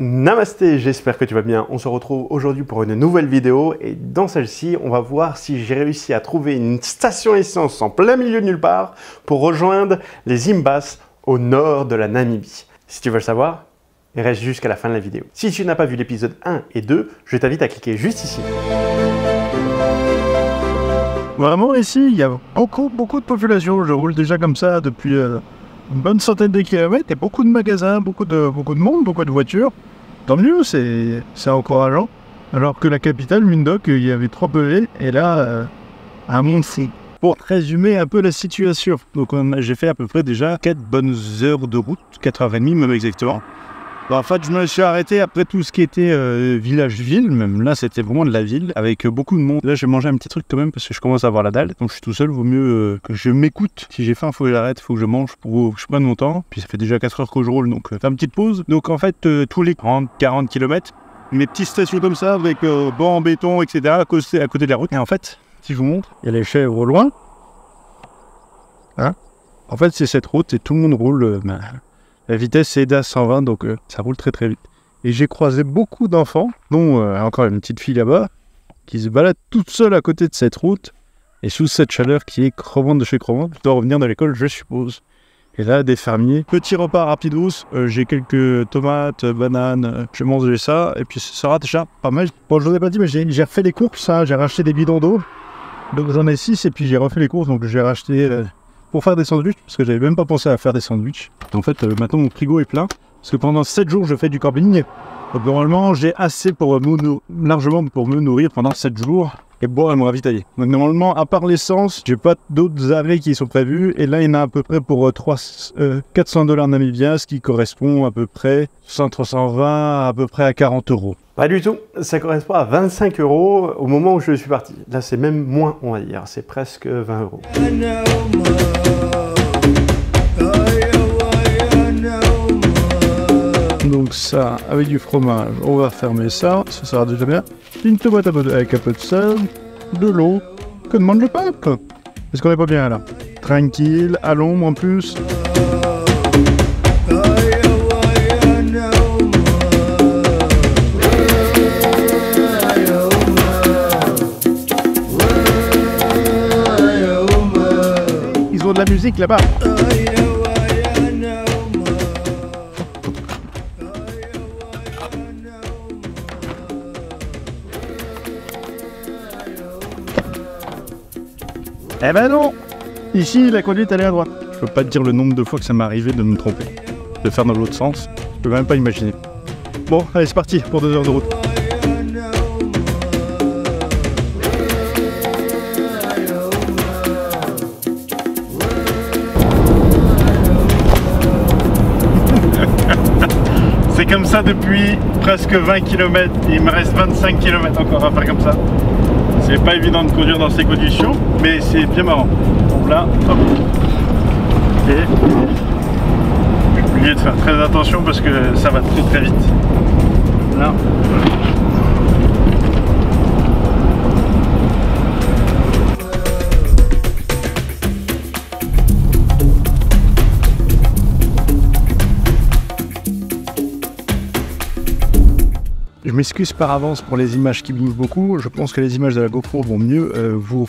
Namasté, j'espère que tu vas bien. On se retrouve aujourd'hui pour une nouvelle vidéo et dans celle-ci, on va voir si j'ai réussi à trouver une station essence en plein milieu de nulle part pour rejoindre les Imbas au nord de la Namibie. Si tu veux le savoir, reste jusqu'à la fin de la vidéo. Si tu n'as pas vu l'épisode 1 et 2, je t'invite à cliquer juste ici. Vraiment ici, il y a beaucoup de population. Je roule déjà comme ça depuis une bonne centaine de kilomètres. Il y a beaucoup de magasins, beaucoup de monde, beaucoup de voitures. Tant mieux, c'est encourageant. Alors que la capitale, Windhoek, il y avait 3 PV et là, un monde fou. Pour résumer un peu la situation, donc j'ai fait à peu près déjà 4 bonnes heures de route, 4h30 même exactement. Bon, en fait, je me suis arrêté après tout ce qui était village-ville, même là c'était vraiment de la ville, avec beaucoup de monde. Là j'ai mangé un petit truc quand même parce que je commence à avoir la dalle, donc je suis tout seul, vaut mieux que je m'écoute. Si j'ai faim, faut que j'arrête, faut que je mange pour que je prenne mon temps. Puis ça fait déjà 4 heures que je roule, donc faire une petite pause. Donc en fait, tous les 30-40 km, mes petites stations comme ça, avec bancs en béton, etc., à côté de la route. Et en fait, si je vous montre, il y a les chèvres au loin. Hein, en fait, c'est cette route et tout le monde roule. La vitesse est d'à 120, donc ça roule très vite. Et j'ai croisé beaucoup d'enfants, dont encore une petite fille là-bas, qui se balade toute seule à côté de cette route, et sous cette chaleur qui est crevante de chez crevante. Je dois revenir de l'école, je suppose. Et là, des fermiers. Petit repas rapidos, j'ai quelques tomates, bananes, je vais manger ça, et puis ce sera déjà pas mal. Bon, je vous ai pas dit, mais j'ai refait les courses, hein, j'ai racheté des bidons d'eau. Donc j'en ai 6, et puis j'ai refait les courses, donc j'ai racheté... pour faire des sandwichs, parce que j'avais même pas pensé à faire des sandwichs. En fait, maintenant mon frigo est plein, parce que pendant 7 jours je fais du camping. Donc normalement j'ai assez largement pour me nourrir pendant 7 jours et boire et me ravitailler. Donc normalement, à part l'essence, j'ai pas d'autres arrêts qui sont prévus. Et là il y en a à peu près pour $400 namibiens, ce qui correspond à peu près 320 à peu près à 40 €. Pas du tout, ça correspond à 25 € au moment où je suis parti. Là c'est même moins, on va dire, c'est presque 20 €. Donc ça, avec du fromage, on va fermer ça, ça sera déjà bien. Une tomate avec un peu de sel, de l'eau, que demande le peuple? Est-ce qu'on est pas bien là? Tranquille, à l'ombre en plus. Ils ont de la musique là-bas. Eh ben non! Ici, la conduite, elle est à droite. Je peux pas te dire le nombre de fois que ça m'est arrivé de me tromper. De faire dans l'autre sens, je peux même pas imaginer. Bon, allez, c'est parti pour 2 heures de route. C'est comme ça depuis presque 20 km. Il me reste 25 km encore à faire comme ça. C'est pas évident de conduire dans ces conditions, mais c'est bien marrant. Donc là, hop. Et je suis obligé de faire très attention parce que ça va très vite. Là. Je m'excuse par avance pour les images qui bougent beaucoup. Je pense que les images de la GoPro vont mieux vous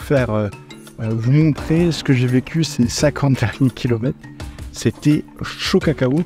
montrer ce que j'ai vécu ces 50 derniers kilomètres. C'était chaud cacao.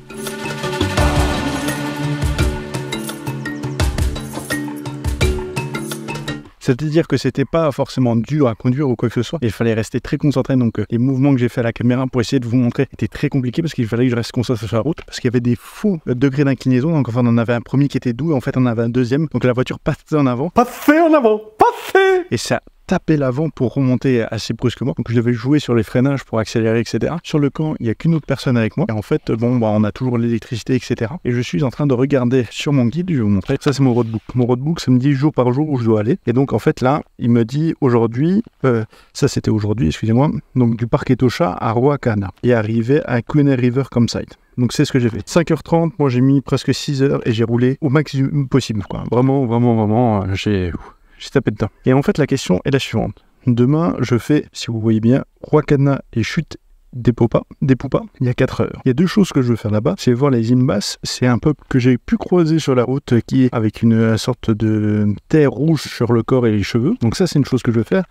C'est-à-dire que c'était pas forcément dur à conduire ou quoi que ce soit. Et il fallait rester très concentré. Donc les mouvements que j'ai fait à la caméra pour essayer de vous montrer étaient très compliqués parce qu'il fallait que je reste concentré sur la route. Parce qu'il y avait des faux degrés d'inclinaison. Donc enfin on en avait un premier qui était doux et en fait on en avait un deuxième. Donc la voiture passait en avant. Passez en avant! Passez! Et ça tapé l'avant pour remonter assez brusquement. Donc je devais jouer sur les freinages pour accélérer, etc. Sur le camp, il n'y a qu'une autre personne avec moi. Et en fait, bon, on a toujours l'électricité, etc. Et je suis en train de regarder sur mon guide, je vais vous montrer. Ça, c'est mon roadbook. Mon roadbook, ça me dit jour par jour où je dois aller. Et donc, en fait, là, il me dit aujourd'hui, ça c'était aujourd'hui, excusez-moi, donc du parc Etosha à Ruacana. Et arrivé à Queen River Campsite. Donc c'est ce que j'ai fait. 5h30, moi j'ai mis presque 6 heures et j'ai roulé au maximum possible, quoi. Vraiment, j'ai tapé dedans. Et en fait, la question est la suivante. Demain, je fais, si vous voyez bien, Ruacana et chute des Poupas, il y a 4 heures. Il y a 2 choses que je veux faire là-bas, c'est voir les imbasses. C'est un peuple que j'ai pu croiser sur la route qui est avec une sorte de terre rouge sur le corps et les cheveux. Donc ça, c'est une chose que je veux faire.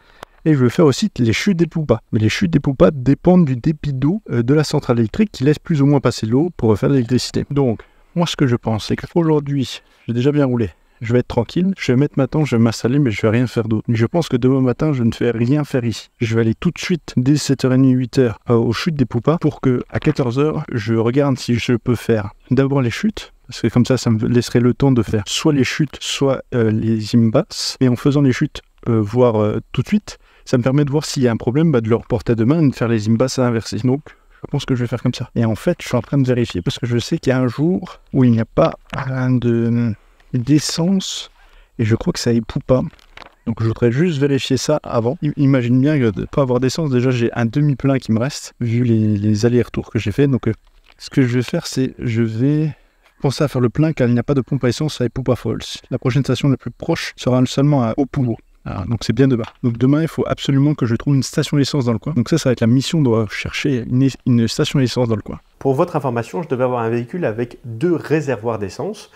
Et je veux faire aussi les chutes des Poupas. Mais les chutes des Poupas dépendent du débit d'eau de la centrale électrique qui laisse plus ou moins passer l'eau pour faire de l'électricité. Donc, moi, ce que je pense, c'est qu'aujourd'hui, j'ai déjà bien roulé. Je vais être tranquille, je vais mettre ma tente, je vais m'installer, mais je vais rien faire d'autre. Mais je pense que demain matin, je ne vais rien faire ici. Je vais aller tout de suite, dès 7h30, 8h, aux chutes des Poupas, pour que à 14h, je regarde si je peux faire d'abord les chutes, parce que comme ça me laisserait le temps de faire soit les chutes, soit les imbasses. Et en faisant les chutes, voir tout de suite, ça me permet de voir s'il y a un problème, de le reporter à demain et de faire les imbasses à inverser. Donc, je pense que je vais faire comme ça. Et en fait, je suis en train de vérifier, parce que je sais qu'il y a un jour où il n'y a pas d'essence, et je crois que ça époupe pas. Donc je voudrais juste vérifier ça avant. Imagine bien que de ne pas avoir d'essence, déjà j'ai un demi-plein qui me reste, vu les allers-retours que j'ai fait. Donc ce que je vais faire, c'est je vais penser à faire le plein, car il n'y a pas de pompe à essence à Epoupa Falls. La prochaine station la plus proche sera seulement à Opoumo. Donc c'est bien demain. Donc demain, il faut absolument que je trouve une station d'essence dans le coin. Donc ça va être la mission de chercher une station d'essence dans le coin. Pour votre information, je devais avoir un véhicule avec 2 réservoirs d'essence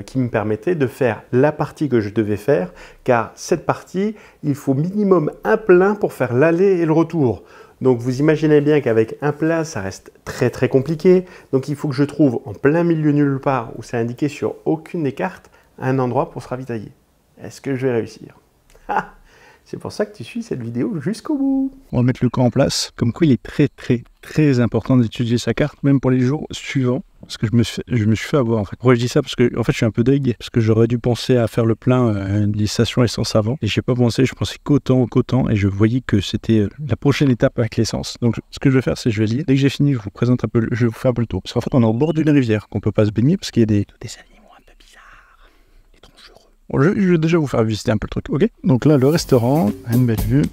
qui me permettaient de faire la partie que je devais faire, car cette partie, il faut minimum un plein pour faire l'aller et le retour. Donc vous imaginez bien qu'avec un plein, ça reste très très compliqué. Donc il faut que je trouve en plein milieu nulle part, où c'est indiqué sur aucune des cartes, un endroit pour se ravitailler. Est-ce que je vais réussir? C'est pour ça que tu suis cette vidéo jusqu'au bout. On va mettre le camp en place. Comme quoi, il est très important d'étudier sa carte, même pour les jours suivants. Parce que je me suis fait avoir en fait. Pourquoi je dis ça? Parce que en fait, je suis un peu deg. Parce que j'aurais dû penser à faire le plein des stations essence avant. Et j'ai pas pensé, je pensais qu'autant. Et je voyais que c'était la prochaine étape avec l'essence. Donc ce que je vais faire, c'est je vais lire. Dès que j'ai fini, je vous présente un peu, je vais vous faire un peu le tour. Parce qu'en fait, on est au bord d'une rivière qu'on peut pas se baigner parce qu'il y a des animaux un peu bizarres. Étrangereux. Bon, je vais déjà vous faire visiter un peu le truc, ok? Donc là, le restaurant, une belle vue.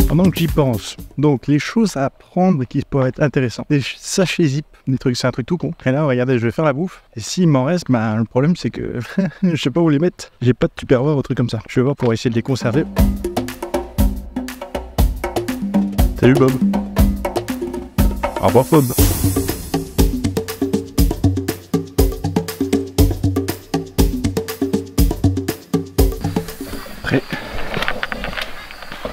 Pendant que j'y pense, donc les choses à apprendre qui pourraient être intéressantes. Des sachets zip, des trucs, c'est un truc tout con. Et là, regardez, je vais faire la bouffe. Et s'il m'en reste, le problème c'est que je sais pas où les mettre. J'ai pas de tupperware ou trucs comme ça. Je vais voir pour essayer de les conserver. Salut Bob. Au revoir Bob. Après,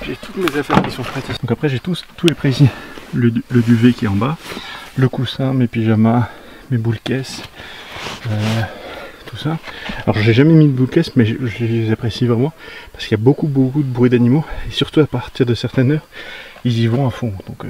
j'ai toutes mes affaires qui sont prêtes. Donc après j'ai tout est prêt ici. Le duvet qui est en bas, le coussin, mes pyjamas, mes boules caisses, tout ça. Alors j'ai jamais mis de boules caisses, mais je les apprécie vraiment parce qu'il y a beaucoup de bruit d'animaux et surtout à partir de certaines heures, ils y vont à fond. Donc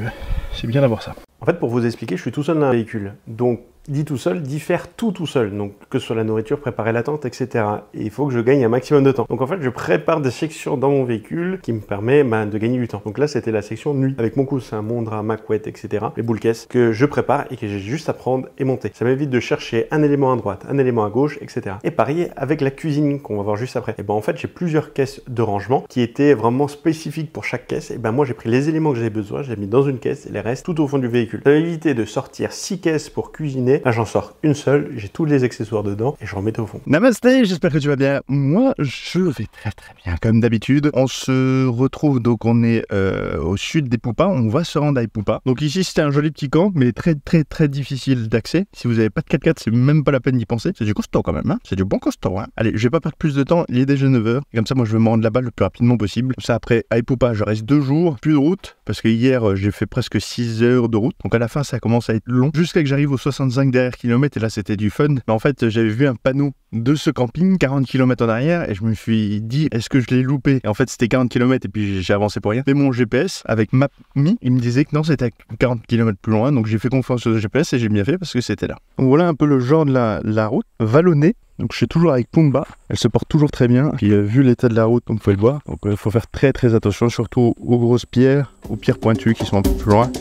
c'est bien d'avoir ça. En fait, pour vous expliquer, je suis tout seul dans un véhicule. Donc, dit tout seul, dit faire tout seul. Donc, que ce soit la nourriture, préparer la tente, etc. Et il faut que je gagne un maximum de temps. Donc, en fait, je prépare des sections dans mon véhicule qui me permet de gagner du temps. Donc là, c'était la section nuit, avec mon coussin, mon drap, ma couette, etc. Les boules caisses que je prépare et que j'ai juste à prendre et monter. Ça m'évite de chercher un élément à droite, un élément à gauche, etc. Et pareil avec la cuisine qu'on va voir juste après. Et ben en fait, j'ai plusieurs caisses de rangement qui étaient vraiment spécifiques pour chaque caisse. Et ben moi, j'ai pris les éléments que j'avais besoin, je les ai mis dans une caisse et les restes tout au fond du véhicule. Ça va éviter de sortir 6 caisses pour cuisiner. Là, j'en sors une seule, j'ai tous les accessoires dedans et je remets au fond. Namasté, j'espère que tu vas bien. Moi, je vais très bien, comme d'habitude. On se retrouve, donc on est au sud des Poupas. On va se rendre à Epoupa. Donc ici, c'était un joli petit camp, mais très difficile d'accès. Si vous n'avez pas de 4x4, c'est même pas la peine d'y penser. C'est du costaud quand même, hein. C'est du bon costaud, hein. Allez, je vais pas perdre plus de temps. Il est déjà 9h. Comme ça, moi, je vais me rendre là-bas le plus rapidement possible. Comme ça, après, à Epoupa, je reste 2 jours, plus de route, parce que hier, j'ai fait presque 6 heures de route. Donc à la fin, ça commence à être long. Jusqu'à que j'arrive aux 65 derrière kilomètres, et là, c'était du fun. Mais en fait, j'avais vu un panneau de ce camping, 40 km en arrière, et je me suis dit, est-ce que je l'ai loupé? Et en fait, c'était 40 km, et puis j'ai avancé pour rien. Mais mon GPS, avec Map.me, il me disait que non, c'était 40 km plus loin, donc j'ai fait confiance au GPS, et j'ai bien fait parce que c'était là. Donc voilà un peu le genre de la route, vallonnée. Donc je suis toujours avec Pumba, elle se porte toujours très bien. Puis vu l'état de la route, comme vous pouvez le voir, donc il faut faire très attention, surtout aux grosses pierres, aux pierres pointues qui sont un peu plus loin.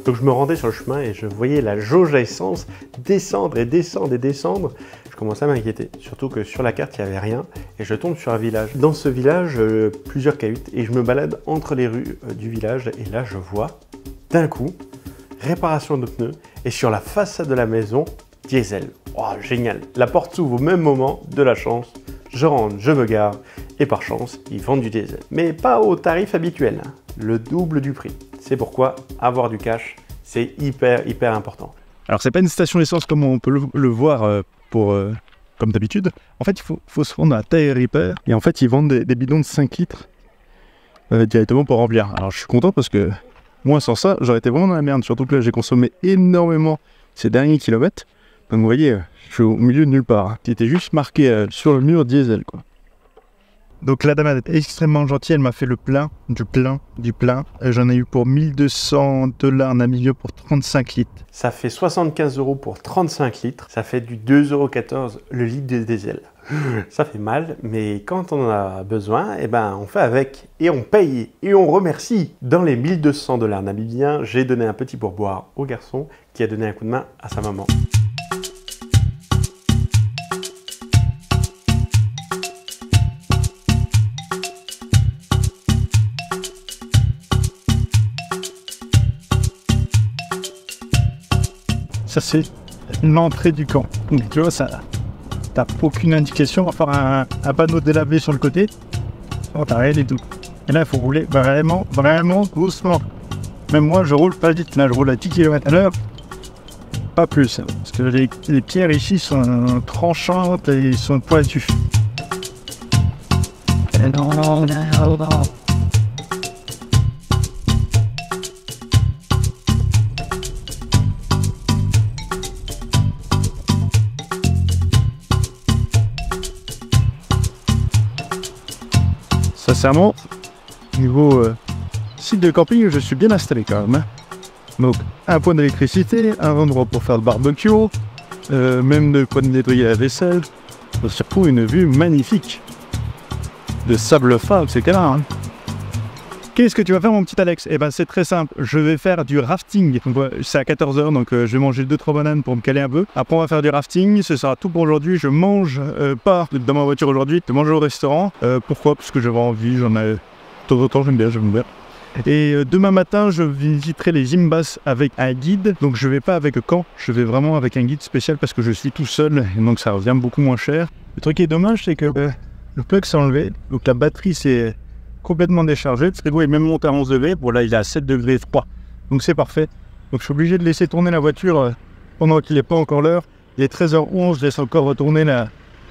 Donc je me rendais sur le chemin et je voyais la jauge à essence descendre et descendre. Je commençais à m'inquiéter, surtout que sur la carte il n'y avait rien et je tombe sur un village. Dans ce village, plusieurs cahutes et je me balade entre les rues du village et là je vois d'un coup réparation de pneus et sur la façade de la maison, diesel. Oh, génial! La porte s'ouvre au même moment, de la chance. Je rentre, je me gare et par chance, ils vendent du diesel. Mais pas au tarif habituel, hein. Le double du prix. C'est pourquoi avoir du cash, c'est hyper important. Alors c'est pas une station essence comme on peut le voir comme d'habitude. En fait, il faut se rendre à Tire Repair. Et en fait, ils vendent des bidons de 5 litres directement pour remplir. Alors je suis content parce que moi, sans ça, j'aurais été vraiment dans la merde. Surtout que là, j'ai consommé énormément ces derniers kilomètres. Donc vous voyez, je suis au milieu de nulle part. Qui était juste marqué sur le mur diesel, quoi. Donc la dame est extrêmement gentille, elle m'a fait le plein, du plein. J'en ai eu pour $1,200 Namibia pour 35 litres. Ça fait 75 € pour 35 litres, ça fait du 2,14 € le litre de diesel. Ça fait mal, mais quand on en a besoin, eh ben, on fait avec, et on paye, et on remercie. Dans les $1,200 namibiens, j'ai donné un petit pourboire au garçon qui a donné un coup de main à sa maman. Ça c'est l'entrée du camp. Donc tu vois, ça, t'as aucune indication, on va faire un panneau délavé sur le côté. Oh, t'as rien du tout. Et là il faut rouler vraiment doucement. Même moi je roule pas vite, là je roule à 10 km/h. Pas plus, hein, parce que les pierres ici sont tranchantes et ils sont pointus. Non. Sincèrement, niveau site de camping, je suis bien installé quand même. Hein. Donc, un point d'électricité, un endroit pour faire le barbecue, même de quoi nettoyer la vaisselle. Surtout une vue magnifique de sable fin, etc. Hein. Qu'est-ce que tu vas faire, mon petit Alex? Eh ben, c'est très simple. Je vais faire du rafting. C'est à 14 h, donc je vais manger 2-3 bananes pour me caler un peu. Après, on va faire du rafting. Ce sera tout pour aujourd'hui. Je mange pas dans ma voiture aujourd'hui. Je mange au restaurant. Pourquoi? Parce que j'avais envie. J'en ai de temps en temps. J'aime bien. Et demain matin, je visiterai les Imbas avec un guide. Donc, je vais pas avec Caen. Je vais vraiment avec un guide spécial parce que je suis tout seul. Et donc, ça revient beaucoup moins cher. Le truc qui est dommage, c'est que le plug s'est enlevé. Donc, la batterie s'est complètement déchargé, le frigo est même monté à 11 degrés, bon là il est à 7 degrés froid, donc c'est parfait. Donc je suis obligé de laisser tourner la voiture pendant qu'il n'est pas encore l'heure. Il est 13h11, je laisse encore retourner la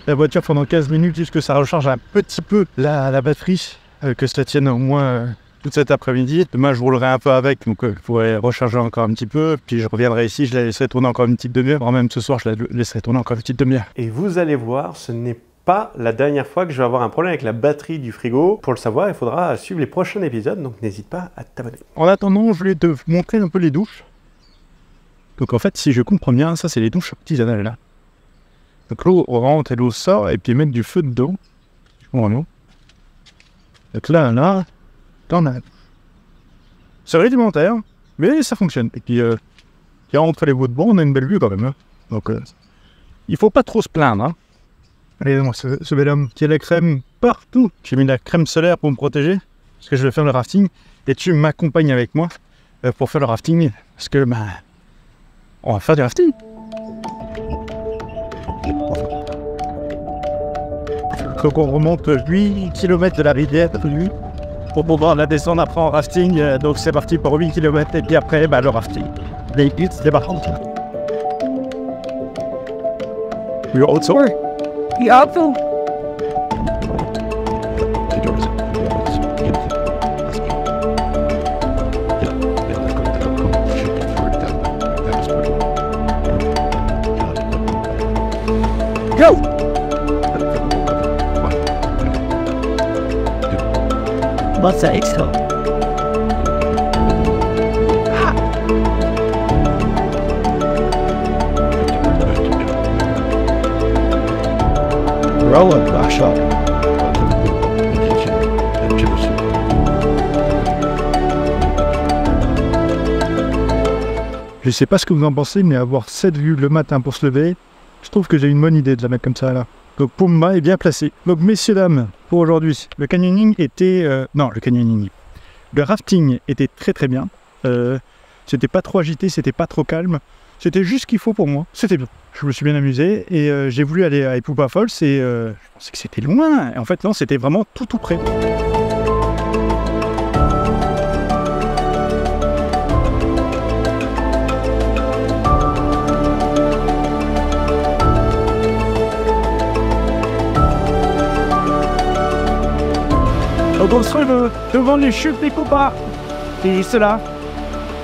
voiture pendant 15 minutes jusqu'à ce que ça recharge un petit peu la batterie, que ça tienne au moins toute cet après-midi. Demain je roulerai un peu avec, donc je pourrais recharger encore un petit peu, puis je reviendrai ici, je la laisserai tourner encore une petite demi-heure, voire même ce soir je la laisserai tourner encore une petite demi-heure. Et vous allez voir, ce n'est pas la dernière fois que je vais avoir un problème avec la batterie du frigo. Pour le savoir, il faudra suivre les prochains épisodes, donc n'hésite pas à t'abonner. En attendant, je vais te montrer un peu les douches. Donc en fait, si je comprends bien, ça c'est les douches artisanales là. Donc l'eau rentre et l'eau sort, et puis mettre du feu dedans. Donc là, t'en as. C'est rudimentaire, mais ça fonctionne. Et puis, entre les bouts de bois, on a une belle vue quand même. Hein. Donc, il faut pas trop se plaindre. Hein. Allez, moi, ce bel homme qui a la crème partout. J'ai mis la crème solaire pour me protéger, parce que je vais faire le rafting. Et tu m'accompagnes avec moi pour faire le rafting, parce que, on va faire du rafting. Donc on remonte 8 km de la rivière pour pouvoir la descendre après en rafting. Donc c'est parti pour 8 km et puis après le rafting. Les buts, c'est parti. You're also Apple. Go! What's that extra? Roller crash up. Je sais pas ce que vous en pensez, mais avoir cette vue le matin pour se lever, je trouve que j'ai une bonne idée de la mettre comme ça là. Donc Pumba est bien placé. Donc messieurs dames, pour aujourd'hui, le canyoning était... non, le canyoning. Le rafting était très très bien. C'était pas trop agité, c'était pas trop calme. C'était juste ce qu'il faut pour moi. C'était bien. Je me suis bien amusé et j'ai voulu aller à Epupa Falls et je pensais que c'était loin. Et en fait non, c'était vraiment tout près. Donc on se trouve devant les chutes d'Epupa. Et cela,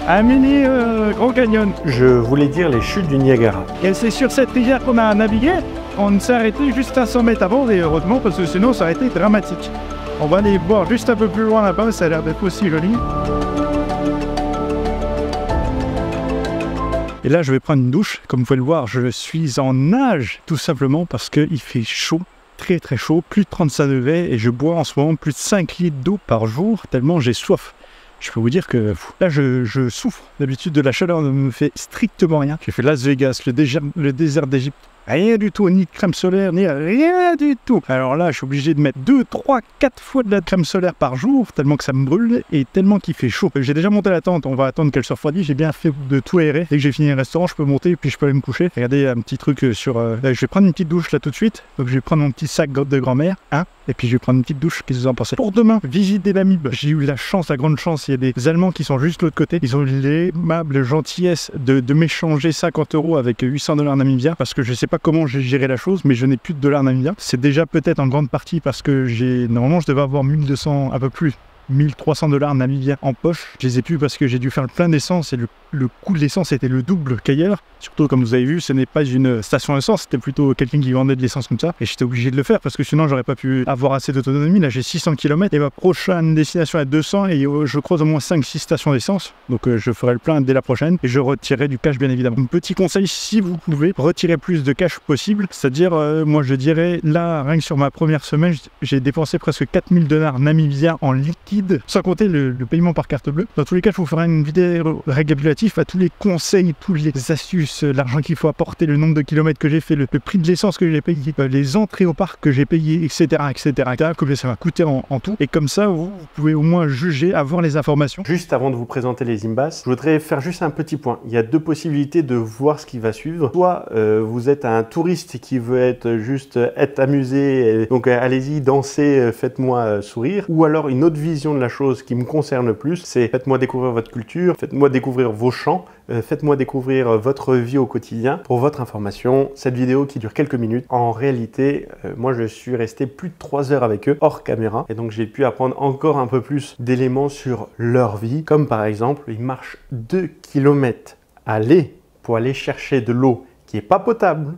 un mini Grand Canyon. Je voulais dire les chutes du Niagara. Et c'est sur cette rivière qu'on a navigué. On s'est arrêté juste à 100 mètres avant et heureusement parce que sinon ça aurait été dramatique. On va aller voir juste un peu plus loin là-bas, ça a l'air d'être aussi joli. Et là je vais prendre une douche. Comme vous pouvez le voir, je suis en nage tout simplement parce qu'il fait chaud. Très chaud, plus de 35 degrés et je bois en ce moment plus de 5 litres d'eau par jour tellement j'ai soif. Je peux vous dire que là je souffre. D'habitude de la chaleur ne me fait strictement rien. J'ai fait Las Vegas, le désert d'Égypte. Rien du tout, ni crème solaire, ni rien du tout. Alors là, je suis obligé de mettre 2, 3, 4 fois de la crème solaire par jour, tellement que ça me brûle et tellement qu'il fait chaud. J'ai déjà monté la tente, on va attendre qu'elle se refroidisse. J'ai bien fait de tout aérer. Dès que j'ai fini le restaurant, je peux monter et puis je peux aller me coucher. Regardez un petit truc sur... je vais prendre une petite douche là tout de suite. Donc je vais prendre mon petit sac de grand-mère, hein, et puis je vais prendre une petite douche. Qu'est-ce que vous en pensez? Pour demain, visiter Namib. J'ai eu la chance, la grande chance, il y a des Allemands qui sont juste de l'autre côté. Ils ont eu l'aimable gentillesse de m'échanger 50 € avec 800 $ namibiens parce que je sais pas comment j'ai géré la chose, mais je n'ai plus de dollars namibiens. C'est déjà peut-être en grande partie parce que normalement je devais avoir 1200, un peu plus, 1300 $ namibiens en poche. Je les ai plus parce que j'ai dû faire le plein d'essence et le coût de l'essence était le double qu'ailleurs. Surtout comme vous avez vu, ce n'est pas une station d'essence, c'était plutôt quelqu'un qui vendait de l'essence comme ça. Et j'étais obligé de le faire parce que sinon j'aurais pas pu avoir assez d'autonomie. Là j'ai 600 km et ma prochaine destination est 200 et je croise au moins 5-6 stations d'essence. Donc je ferai le plein dès la prochaine et je retirerai du cash bien évidemment. Un petit conseil, si vous pouvez, retirer plus de cash possible. C'est-à-dire, moi je dirais, là rien que sur ma première semaine, j'ai dépensé presque 4000 $ namibiens en liquide, sans compter le paiement par carte bleue. Dans tous les cas, je vous ferai une vidéo récapitulative à tous les conseils, toutes les astuces, l'argent qu'il faut apporter, le nombre de kilomètres que j'ai fait, le prix de l'essence que j'ai payé, les entrées au parc que j'ai payé, etc. Combien ça m'a coûté en tout. Et comme ça, vous pouvez au moins juger, avoir les informations. Juste avant de vous présenter les Imbas, je voudrais faire juste un petit point. Il y a deux possibilités de voir ce qui va suivre. Soit vous êtes un touriste qui veut être amusé, donc allez-y, dansez, faites-moi sourire. Ou alors une autre vision de la chose qui me concerne plus, c'est faites-moi découvrir votre culture, faites-moi découvrir vos chants, faites-moi découvrir votre vie au quotidien. Pour votre information, cette vidéo qui dure quelques minutes, en réalité, moi je suis resté plus de 3 heures avec eux, hors caméra, et donc j'ai pu apprendre encore un peu plus d'éléments sur leur vie, comme par exemple, ils marchent 2 km aller pour aller chercher de l'eau qui n'est pas potable,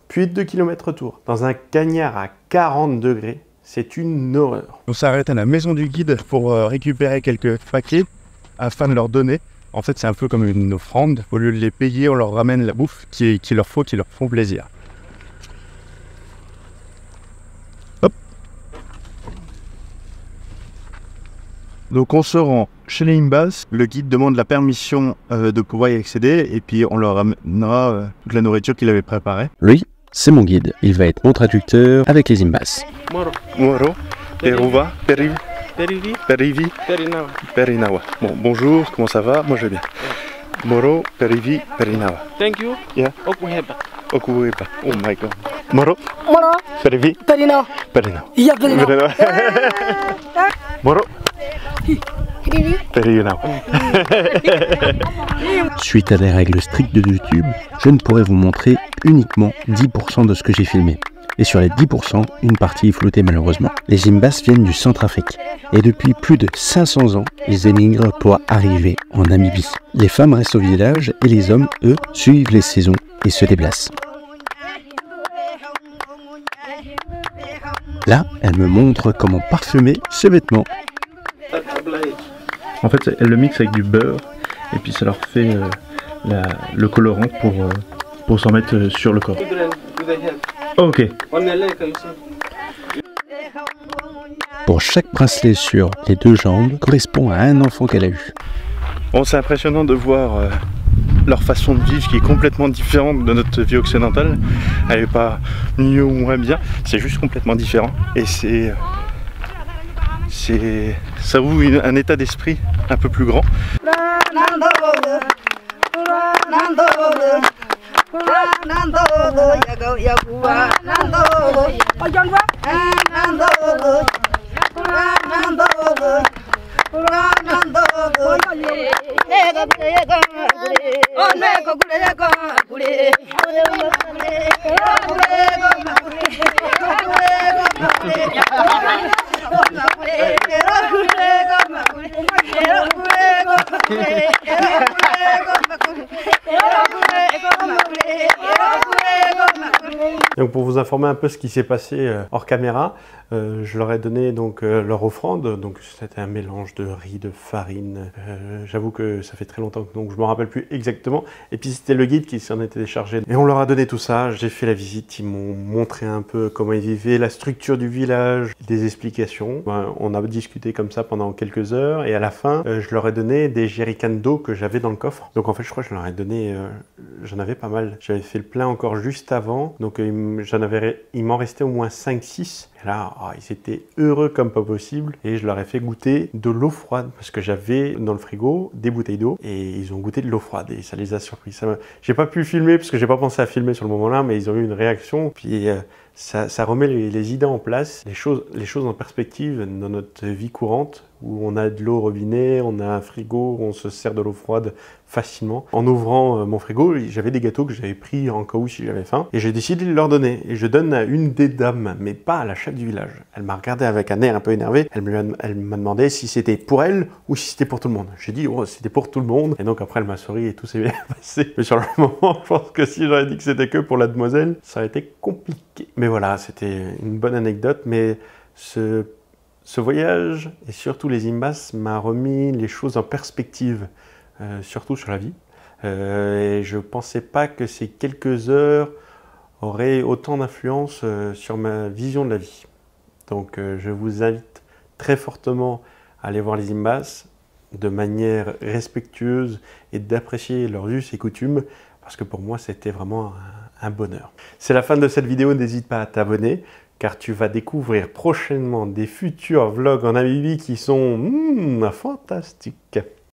puis 2 km retour, dans un cagnard à 40 degrés. C'est une horreur. On s'arrête à la maison du guide pour récupérer quelques paquets afin de leur donner. En fait, c'est un peu comme une offrande. Au lieu de les payer, on leur ramène la bouffe qu'il leur faut, qui leur font plaisir. Hop. Donc on se rend chez les Imbas. Le guide demande la permission de pouvoir y accéder et puis on leur ramènera toute la nourriture qu'il avait préparée. Lui, c'est mon guide. Il va être mon traducteur avec les Imbas. Moro, Peruva, Perivi, Perinawa. Perinawa. Bon, bonjour, comment ça va? Moi je vais bien. Moro, Perivi, Perinawa. Thank you. Yeah. Okuheba. Okuheba. Oh my god. Moro, Moro, Perivi, Perinawa. Perinawa. Yeah, Perinawa. Moro, Perinawa. Suite à des règles strictes de YouTube, je ne pourrais vous montrer uniquement 10% de ce que j'ai filmé. Et sur les 10%, une partie est floutée malheureusement. Les Imbas viennent du Centrafrique. Et depuis plus de 500 ans, ils émigrent pour arriver en Namibie. Les femmes restent au village et les hommes, eux, suivent les saisons et se déplacent. Là, elle me montre comment parfumer ses vêtements. En fait, elle le mixe avec du beurre et puis ça leur fait le colorant pour s'en mettre sur le corps. Ok. Pour chaque bracelet sur les 2 jambes correspond à un enfant qu'elle a eu. Bon, c'est impressionnant de voir leur façon de vivre qui est complètement différente de notre vie occidentale. Elle n'est pas mieux ou moins bien, c'est juste complètement différent. Et ça ouvre un état d'esprit un peu plus grand. Donc pour vous informer un peu ce qui s'est passé hors caméra, je leur ai donné donc leur offrande. Donc c'était un mélange de riz, de farine. J'avoue que ça fait très longtemps donc je me rappelle plus exactement. Et puis c'était le guide qui s'en était déchargé. Et on leur a donné tout ça. J'ai fait la visite. Ils m'ont montré un peu comment ils vivaient, la structure du village, des explications. On a discuté comme ça pendant quelques heures. Et à la fin, je leur ai donné des jerrycans d'eau que j'avais dans le coffre. Donc en fait, je crois que je leur ai donné, j'en avais pas mal. J'avais fait le plein encore juste avant. Donc il m'en restait au moins 5-6. Et là, ils étaient heureux comme pas possible. Et je leur ai fait goûter de l'eau froide. Parce que j'avais dans le frigo des bouteilles d'eau. Et ils ont goûté de l'eau froide. Et ça les a surpris. J'ai pas pu filmer parce que j'ai pas pensé à filmer sur le moment-là. Mais ils ont eu une réaction. Puis ça remet les idées en place. Les choses en perspective dans notre vie courante. Où on a de l'eau au robinet, on a un frigo, on se sert de l'eau froide facilement. En ouvrant mon frigo, j'avais des gâteaux que j'avais pris en cas où si j'avais faim. Et j'ai décidé de leur donner. Et je donne à une des dames, mais pas à la chef du village. Elle m'a regardé avec un air un peu énervé. Elle m'a demandé si c'était pour elle ou si c'était pour tout le monde. J'ai dit, oh, c'était pour tout le monde. Et donc après, elle m'a souri et tout s'est bien passé. Mais sur le moment, je pense que si j'aurais dit que c'était que pour la demoiselle, ça aurait été compliqué. Mais voilà, c'était une bonne anecdote. Mais ce voyage, et surtout les Imbas, m'a remis les choses en perspective, surtout sur la vie. Et je ne pensais pas que ces quelques heures auraient autant d'influence sur ma vision de la vie. Donc je vous invite très fortement à aller voir les Imbas de manière respectueuse et d'apprécier leurs us et coutumes, parce que pour moi, c'était vraiment un bonheur. C'est la fin de cette vidéo, n'hésite pas à t'abonner, car tu vas découvrir prochainement des futurs vlogs en Namibie qui sont fantastiques.